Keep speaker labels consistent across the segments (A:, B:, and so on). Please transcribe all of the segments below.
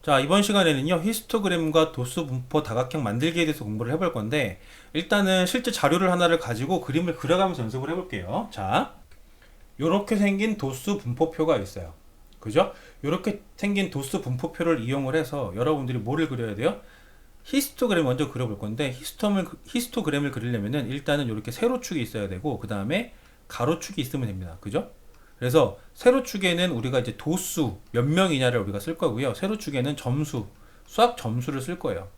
A: 자, 이번 시간에는요, 히스토그램과 도수 분포 다각형 만들기에 대해서 공부를 해볼 건데, 일단은 실제 자료를 하나를 가지고 그림을 그려가면서 연습을 해볼게요. 자, 요렇게 생긴 도수 분포표가 있어요. 그죠? 요렇게 생긴 도수 분포표를 이용을 해서 여러분들이 뭐를 그려야 돼요? 히스토그램 먼저 그려볼 건데, 히스토그램을 그리려면은 일단은 이렇게 세로축이 있어야 되고, 그 다음에 가로축이 있으면 됩니다. 그죠? 그래서 세로축에는 우리가 이제 도수 몇 명이냐를 우리가 쓸 거고요. 세로축에는 점수, 수학 점수를 쓸 거예요.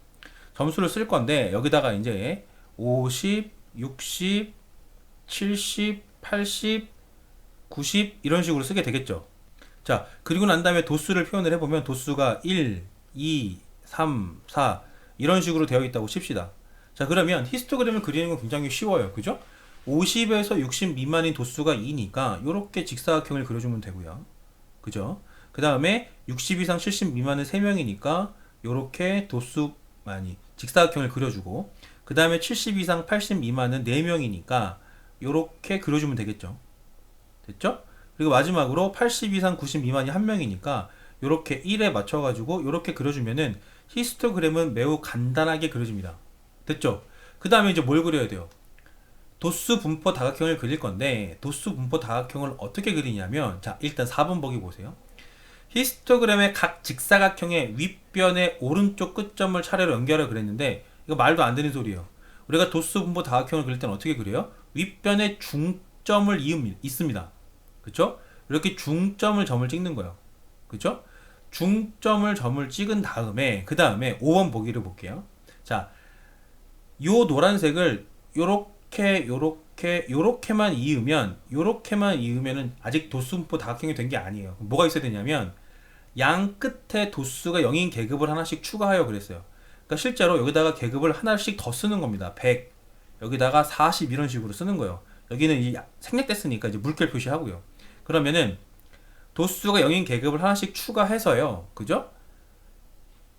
A: 점수를 쓸 건데 여기다가 이제 50, 60, 70, 80, 90 이런 식으로 쓰게 되겠죠. 자, 그리고 난 다음에 도수를 표현을 해보면 도수가 1, 2, 3, 4 이런 식으로 되어 있다고 칩시다. 자, 그러면 히스토그램을 그리는 건 굉장히 쉬워요. 그죠? 50에서 60 미만인 도수가 2니까 이렇게 직사각형을 그려주면 되고요. 그죠? 그 다음에 60 이상 70 미만은 3명이니까 이렇게 직사각형을 그려주고, 그 다음에 70 이상 80 미만은 4명이니까 이렇게 그려주면 되겠죠. 됐죠? 그리고 마지막으로 80 이상 90 미만이 1명이니까 이렇게 1에 맞춰가지고 이렇게 그려주면은 히스토그램은 매우 간단하게 그려집니다. 됐죠? 그 다음에 이제 뭘 그려야 돼요? 도수 분포 다각형을 그릴 건데, 도수 분포 다각형을 어떻게 그리냐면, 자, 일단 4번 보기 보세요. 히스토그램의 각 직사각형의 윗변의 오른쪽 끝점을 차례로 연결을 그랬는데, 이거 말도 안 되는 소리예요. 우리가 도수 분포 다각형을 그릴 때는 어떻게 그려요? 윗변에 중점을 있습니다. 그쵸? 이렇게 중점을 점을 찍는 거예요. 그쵸? 중점을 점을 찍은 다음에, 그 다음에 5번 보기를 볼게요. 자, 요 노란색을 요렇게만 이으면은 아직 도수분포 다각형이 된 게 아니에요. 뭐가 있어야 되냐면 양 끝에 도수가 0인 계급을 하나씩 추가하여 그랬어요. 그러니까 실제로 여기다가 계급을 하나씩 더 쓰는 겁니다. 100 여기다가 40 이런 식으로 쓰는 거예요. 여기는 이 생략됐으니까 이제 물결 표시하고요. 그러면은 도수가 0인 계급을 하나씩 추가해서요. 그죠?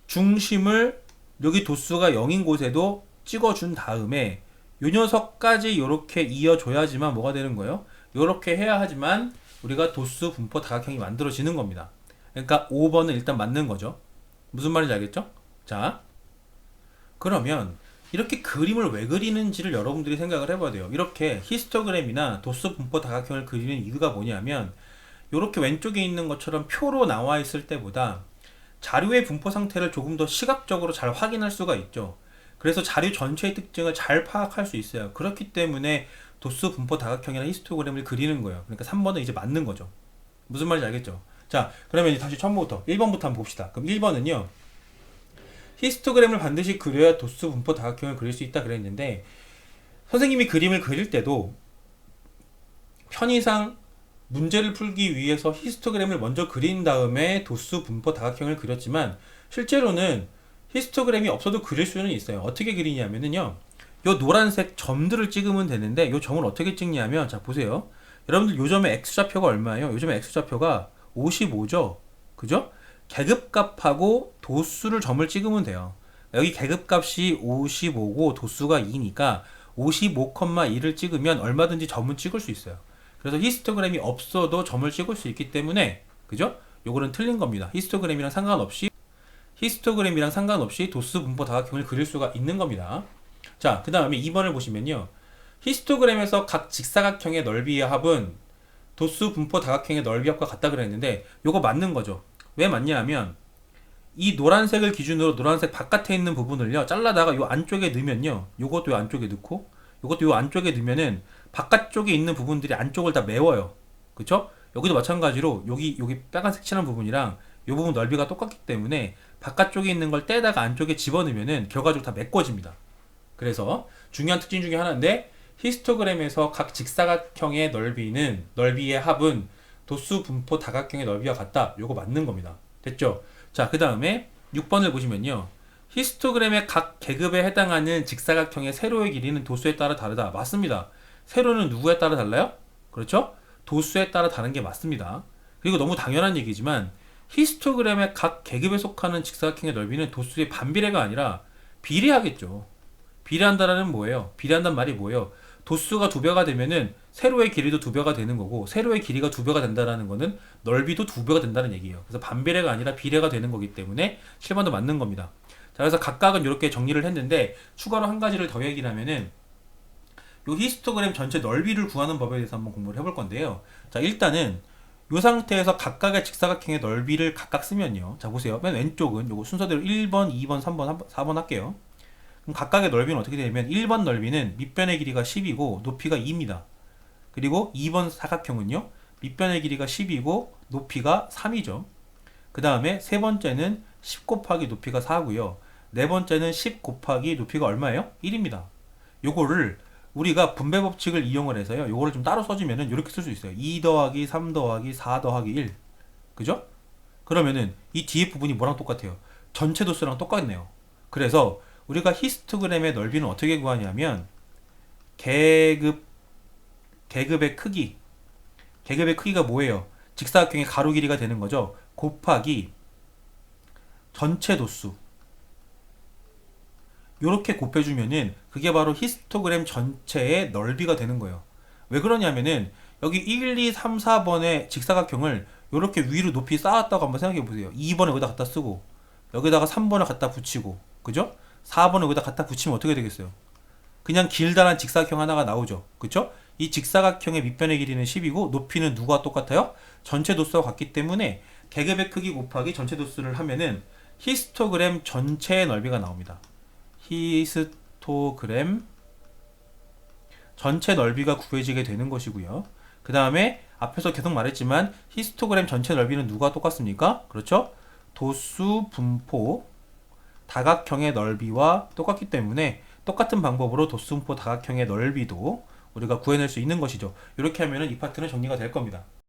A: 중심을 여기 도수가 0인 곳에도 찍어준 다음에 요 녀석까지 이렇게 이어줘야지만 뭐가 되는 거예요? 이렇게 해야 하지만 우리가 도수 분포 다각형이 만들어지는 겁니다. 그러니까 5번은 일단 맞는 거죠. 무슨 말인지 알겠죠? 자, 그러면 이렇게 그림을 왜 그리는지를 여러분들이 생각을 해봐야 돼요. 이렇게 히스토그램이나 도수 분포 다각형을 그리는 이유가 뭐냐면, 이렇게 왼쪽에 있는 것처럼 표로 나와 있을 때보다 자료의 분포 상태를 조금 더 시각적으로 잘 확인할 수가 있죠. 그래서 자료 전체의 특징을 잘 파악할 수 있어요. 그렇기 때문에 도수 분포 다각형이나 히스토그램을 그리는 거예요. 그러니까 3번은 이제 맞는 거죠. 무슨 말인지 알겠죠? 자, 그러면 이제 다시 처음부터 1번부터 한번 봅시다. 그럼 1번은요. 히스토그램을 반드시 그려야 도수 분포 다각형을 그릴 수 있다 그랬는데, 선생님이 그림을 그릴 때도 편의상 문제를 풀기 위해서 히스토그램을 먼저 그린 다음에 도수 분포 다각형을 그렸지만, 실제로는 히스토그램이 없어도 그릴 수는 있어요. 어떻게 그리냐면요, 요 노란색 점들을 찍으면 되는데, 요 점을 어떻게 찍냐면, 자 보세요. 여러분들 요점의 x좌표가 얼마예요? 요점의 x좌표가 55죠. 그죠? 계급값하고 도수를 점을 찍으면 돼요. 여기 계급값이 55고 도수가 2니까 55,2를 찍으면 얼마든지 점은 찍을 수 있어요. 그래서 히스토그램이 없어도 점을 찍을 수 있기 때문에, 그죠? 요거는 틀린 겁니다. 히스토그램이랑 상관없이 도수 분포 다각형을 그릴 수가 있는 겁니다. 자, 그 다음에 2번을 보시면요. 히스토그램에서 각 직사각형의 넓이의 합은 도수 분포 다각형의 넓이 합과 같다 그랬는데, 요거 맞는 거죠. 왜 맞냐 하면, 이 노란색을 기준으로 노란색 바깥에 있는 부분을요 잘라다가 요 안쪽에 넣으면요, 요것도 요 안쪽에 넣고 요것도 요 안쪽에 넣으면은 바깥쪽에 있는 부분들이 안쪽을 다 메워요. 그쵸? 여기도 마찬가지로 여기 빨간색 칠한 부분이랑 요 부분 넓이가 똑같기 때문에 바깥쪽에 있는 걸 떼다가 안쪽에 집어넣으면은 결과적으로 다 메꿔집니다. 그래서 중요한 특징 중에 하나인데, 히스토그램에서 각 직사각형의 넓이의 합은 도수 분포 다각형의 넓이와 같다. 요거 맞는 겁니다. 됐죠? 자, 그 다음에 6번을 보시면요. 히스토그램의 각 계급에 해당하는 직사각형의 세로의 길이는 도수에 따라 다르다. 맞습니다. 세로는 누구에 따라 달라요? 그렇죠? 도수에 따라 다른 게 맞습니다. 그리고 너무 당연한 얘기지만, 히스토그램의 각 계급에 속하는 직사각형의 넓이는 도수의 반비례가 아니라 비례하겠죠. 비례한다는 말이 뭐예요? 도수가 2배가 되면은 세로의 길이도 2배가 되는 거고, 세로의 길이가 2배가 된다는 거는 넓이도 2배가 된다는 얘기예요. 그래서 반비례가 아니라 비례가 되는 거기 때문에 7번도 맞는 겁니다. 자, 그래서 각각은 이렇게 정리를 했는데 추가로 한 가지를 더 얘기를 하면은 요 히스토그램 전체 넓이를 구하는 법에 대해서 한번 공부를 해볼 건데요. 자, 일단은 이 상태에서 각각의 직사각형의 넓이를 각각 쓰면요. 자, 보세요. 맨 왼쪽은 요거 순서대로 1번, 2번, 3번, 4번 할게요. 그럼 각각의 넓이는 어떻게 되냐면 1번 넓이는 밑변의 길이가 10이고 높이가 2입니다. 그리고 2번 사각형은요. 밑변의 길이가 10이고 높이가 3이죠. 그 다음에 세 번째는 10 곱하기 높이가 4고요. 네 번째는 10 곱하기 높이가 얼마예요? 1입니다. 요거를 우리가 분배 법칙을 이용을 해서요. 요거를 좀 따로 써주면은 이렇게 쓸 수 있어요. 2 더하기 3 더하기 4 더하기 1. 그죠? 그러면은 이 뒤에 부분이 뭐랑 똑같아요? 전체 도수랑 똑같네요. 그래서 우리가 히스토그램의 넓이는 어떻게 구하냐면 계급의 크기가 뭐예요? 직사각형의 가로 길이가 되는 거죠. 곱하기 전체 도수. 요렇게 곱해주면은 그게 바로 히스토그램 전체의 넓이가 되는 거예요. 왜 그러냐면은 여기 1, 2, 3, 4번의 직사각형을 요렇게 위로 높이 쌓았다고 한번 생각해 보세요. 2번을 여기다 갖다 쓰고 여기다가 3번을 갖다 붙이고 그죠? 4번을 여기다 갖다 붙이면 어떻게 되겠어요? 그냥 길다란 직사각형 하나가 나오죠. 그쵸? 이 직사각형의 밑변의 길이는 10이고 높이는 누가 똑같아요? 전체 도수와 같기 때문에 계급의 크기 곱하기 전체 도수를 하면은 히스토그램 전체의 넓이가 나옵니다. 히스토그램 전체 넓이가 구해지게 되는 것이고요. 그 다음에 앞에서 계속 말했지만 히스토그램 전체 넓이는 누가 똑같습니까? 그렇죠? 도수 분포 다각형의 넓이와 똑같기 때문에 똑같은 방법으로 도수 분포 다각형의 넓이도 우리가 구해낼 수 있는 것이죠. 이렇게 하면은 이 파트는 정리가 될 겁니다.